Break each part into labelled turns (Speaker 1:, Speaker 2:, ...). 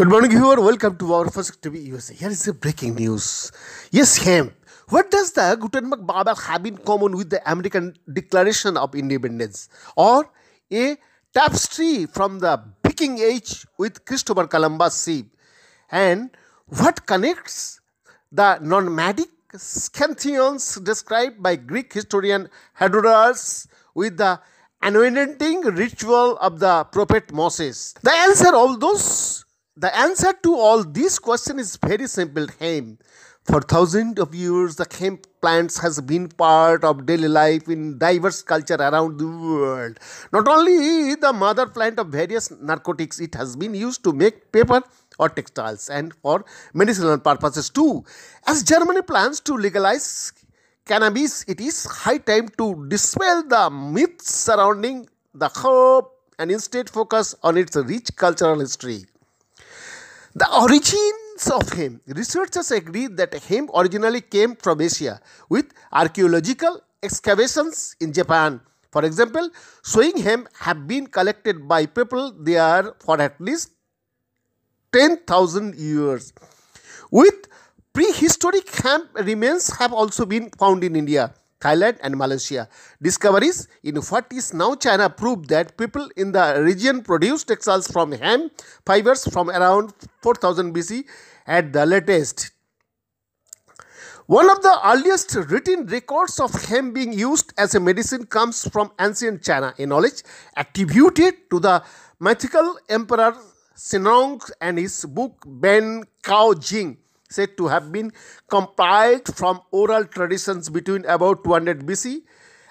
Speaker 1: Good morning, viewer. Welcome to our first TV USA. Here is the breaking news. Yes, hemp. What does the Gutenberg Bible have in common with the American Declaration of Independence or a tapestry from the Viking Age with Christopher Columbus ship? And what connects the nomadic Scythians described by Greek historian Herodotus with the anointing ritual of the prophet Moses? The answer to all these questions is very simple. Hemp. For thousands of years, the hemp plants has been part of daily life in diverse culture around the world. Not only the mother plant of various narcotics, it has been used to make paper or textiles and for medicinal purposes too. As Germany plans to legalize cannabis, it is high time to dispel the myths surrounding the herb and instead focus on its rich cultural history. The origins of hemp. Researchers agree that hemp originally came from Asia with archaeological excavations in Japan. For example, sewing hemp have been collected by people there for at least 10,000 years. With prehistoric hemp remains have also been found in India, Thailand and Malaysia. Discoveries in what is now China prove that people in the region produced textiles from hemp fibers from around 4000 BC at the latest. One of the earliest written records of hemp being used as a medicine comes from ancient China, a knowledge attributed to the mythical emperor Xinong and his book Ben Cao Jing, said to have been compiled from oral traditions between about 200 BC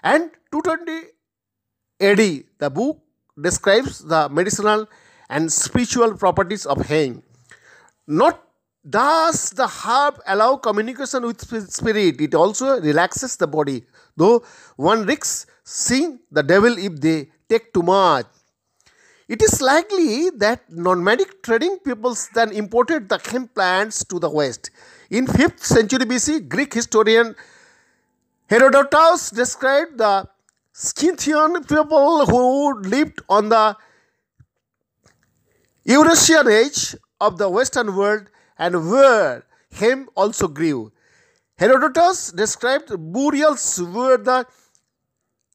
Speaker 1: and 220 AD. The book describes the medicinal and spiritual properties of hemp. Not does the herb allow communication with spirit, it also relaxes the body, though one risks seeing the devil if they take too much. It is likely that nomadic trading peoples then imported the hemp plants to the West. In 5th century BC, Greek historian Herodotus described the Scythian people who lived on the Eurasian edge of the Western world and where hemp also grew. Herodotus described burials where the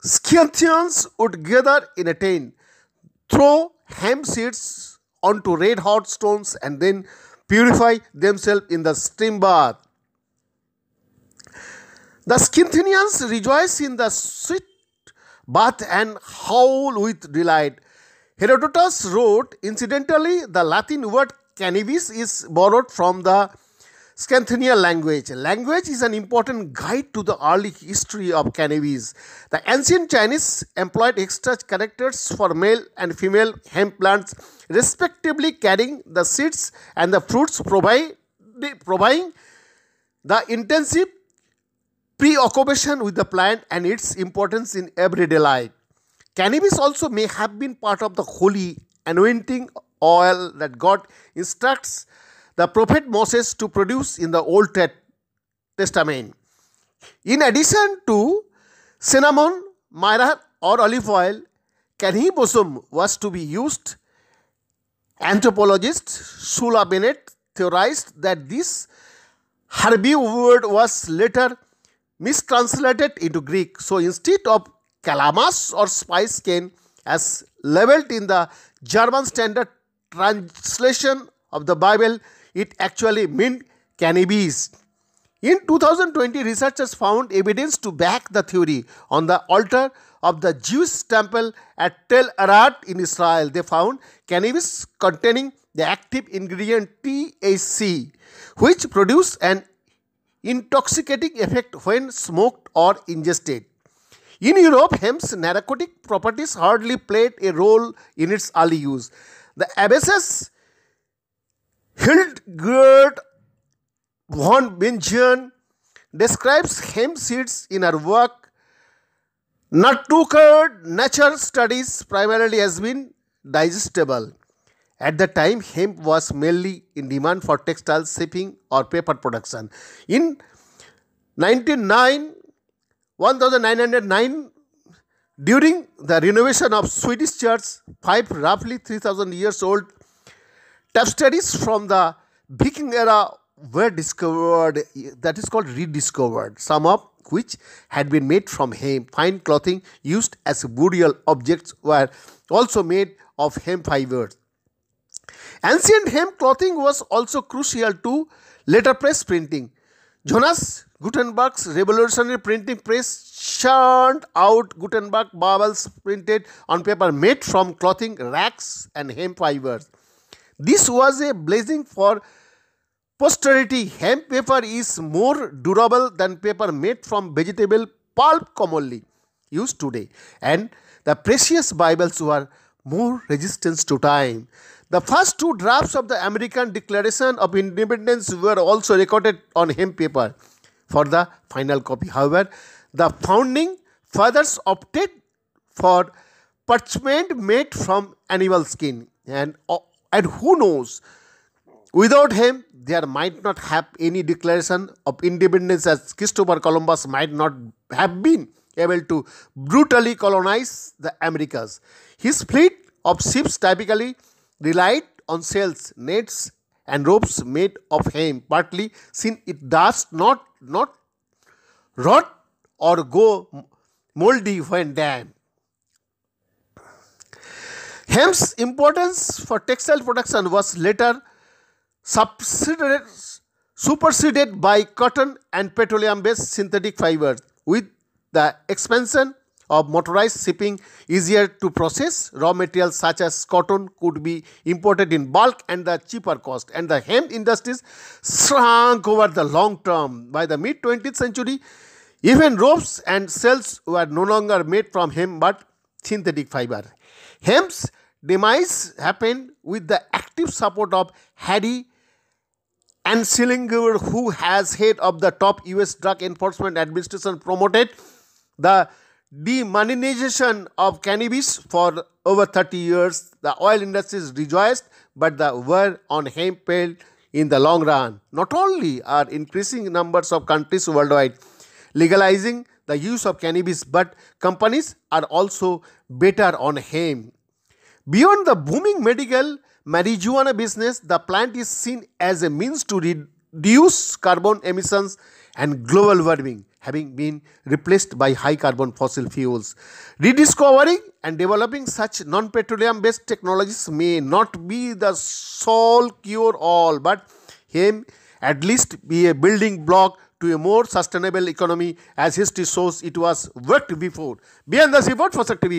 Speaker 1: Scythians would gather in a tent, throw hemp seeds onto red hot stones and then purify themselves in the steam bath. The Scythians rejoice in the sweet bath and howl with delight. Herodotus wrote, incidentally, the Latin word cannabis is borrowed from the Scythian language. Language is an important guide to the early history of cannabis. The ancient Chinese employed extra characters for male and female hemp plants, respectively carrying the seeds and the fruits, providing the intensive preoccupation with the plant and its importance in everyday life. Cannabis also may have been part of the holy anointing oil that God instructs the prophet Moses to produce in the Old Testament. In addition to cinnamon, myrrh or olive oil, cannabis was to be used. Anthropologist Sula Bennett theorized that this Hebrew word was later mistranslated into Greek. So instead of calamus or spice cane as labeled in the German standard translation of the Bible, it actually meant cannabis. In 2020, researchers found evidence to back the theory. On the altar of the Jewish temple at Tel Arad in Israel, they found cannabis containing the active ingredient THC, which produces an intoxicating effect when smoked or ingested. In Europe, hemp's narcotic properties hardly played a role in its early use. The abbess Hildegard von Bingen describes hemp seeds in her work Nature Studies primarily as being digestible. At the time, hemp was mainly in demand for textile shipping or paper production. In 1909, during the renovation of Swedish church, 5 roughly 3000 years old Tapestries from the Viking era were discovered, that is called rediscovered, some of which had been made from hemp. Fine clothing used as burial objects were also made of hemp fibers. Ancient hemp clothing was also crucial to letterpress printing. Jonas Gutenberg's revolutionary printing press churned out Gutenberg bubbles printed on paper made from clothing racks and hemp fibers. This was a blessing for posterity. Hemp paper is more durable than paper made from vegetable pulp commonly used today, and the precious Bibles were more resistant to time. The first two drafts of the American Declaration of Independence were also recorded on hemp paper for the final copy. However, the founding fathers opted for parchment made from animal skin, and who knows, without him there might not have any declaration of independence, as Christopher Columbus might not have been able to brutally colonize the Americas. His fleet of ships typically relied on sails, nets, and ropes made of hemp, partly since it does not rot or go moldy when damp. Hemp's importance for textile production was later superseded by cotton and petroleum-based synthetic fibers. With the expansion of motorized shipping, easier to process raw materials such as cotton could be imported in bulk and the cheaper cost, and the hemp industries shrunk over the long term. By the mid 20th century, even ropes and sails were no longer made from hemp but synthetic fiber. Hemp's demise happened with the active support of Harry Anslinger, who, as head of the top US Drug Enforcement Administration, promoted the demonetization of cannabis for over 30 years. The oil industries rejoiced, but the war on hemp failed in the long run. Not only are increasing numbers of countries worldwide legalizing the use of cannabis, but companies are also better on hemp. Beyond the booming medical marijuana business, the plant is seen as a means to reduce carbon emissions and global warming, having been replaced by high carbon fossil fuels. Rediscovering and developing such non-petroleum based technologies may not be the sole cure all, but hemp at least be a building block to a more sustainable economy, as history shows it was worked before. Beyond the report for Sector